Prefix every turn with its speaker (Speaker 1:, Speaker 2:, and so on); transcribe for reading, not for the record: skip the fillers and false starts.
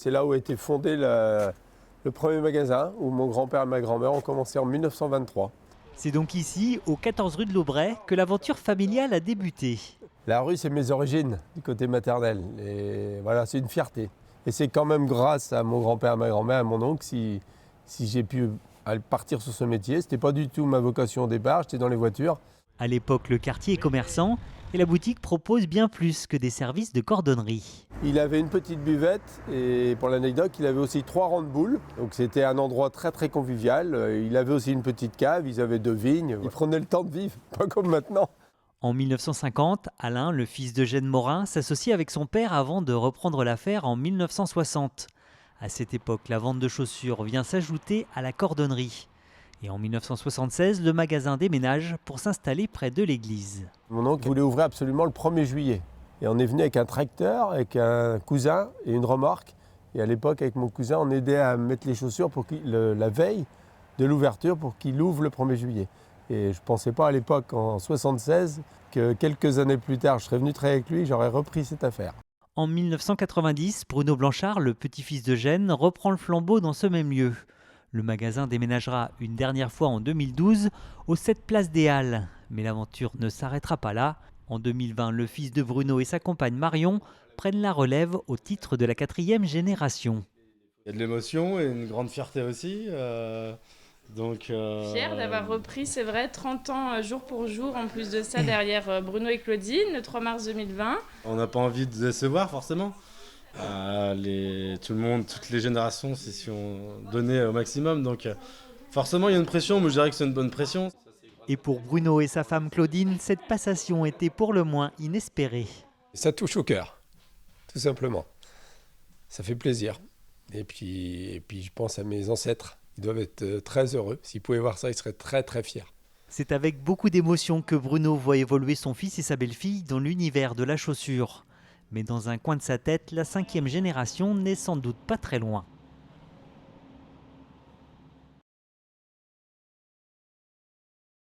Speaker 1: C'est là où a été fondé le premier magasin, où mon grand-père et ma grand-mère ont commencé en 1923.
Speaker 2: C'est donc ici, au 14 rue de l'Aubrais, que l'aventure familiale a débuté.
Speaker 1: La rue, c'est mes origines, du côté maternel. Et voilà, c'est une fierté. Et c'est quand même grâce à mon grand-père, à ma grand-mère, à mon oncle, si j'ai pu partir sur ce métier. Ce n'était pas du tout ma vocation au départ, j'étais dans les voitures.
Speaker 2: À l'époque, le quartier est commerçant et la boutique propose bien plus que des services de cordonnerie.
Speaker 1: Il avait une petite buvette et pour l'anecdote, il avait aussi 3 rangs de boules. Donc c'était un endroit très très convivial. Il avait aussi une petite cave, ils avaient 2 vignes. Ils prenaient le temps de vivre, pas comme maintenant.
Speaker 2: En 1950, Alain, le fils d'Eugène Morin, s'associe avec son père avant de reprendre l'affaire en 1960. À cette époque, la vente de chaussures vient s'ajouter à la cordonnerie. Et en 1976, le magasin déménage pour s'installer près de l'église.
Speaker 1: Mon oncle voulait ouvrir absolument le 1er juillet. Et on est venu avec un tracteur, avec un cousin et une remorque. Et à l'époque, avec mon cousin, on aidait à mettre les chaussures pour la veille de l'ouverture pour qu'il ouvre le 1er juillet. Et je ne pensais pas à l'époque, en 1976, que quelques années plus tard, je serais venu travailler avec lui, j'aurais repris cette affaire.
Speaker 2: En 1990, Bruno Blanchard, le petit-fils d'Eugène, reprend le flambeau dans ce même lieu. Le magasin déménagera une dernière fois en 2012 au 7 place des Halles. Mais l'aventure ne s'arrêtera pas là. En 2020, le fils de Bruno et sa compagne Marion prennent la relève au titre de la 4e génération.
Speaker 3: Il y a de l'émotion et une grande fierté aussi.
Speaker 4: Fier d'avoir repris, c'est vrai, 30 ans jour pour jour, en plus de ça, derrière Bruno et Claudine, le 3 mars 2020.
Speaker 3: On n'a pas envie de décevoir forcément. Tout le monde, toutes les générations, c'est si on donnait au maximum. Donc forcément, il y a une pression, mais je dirais que c'est une bonne pression.
Speaker 2: Et pour Bruno et sa femme Claudine, cette passation était pour le moins inespérée.
Speaker 1: Ça touche au cœur, tout simplement. Ça fait plaisir. Et puis je pense à mes ancêtres. Ils doivent être très heureux. S'ils pouvaient voir ça, ils seraient très très fiers.
Speaker 2: C'est avec beaucoup d'émotion que Bruno voit évoluer son fils et sa belle-fille dans l'univers de la chaussure. Mais dans un coin de sa tête, la 5e génération n'est sans doute pas très loin.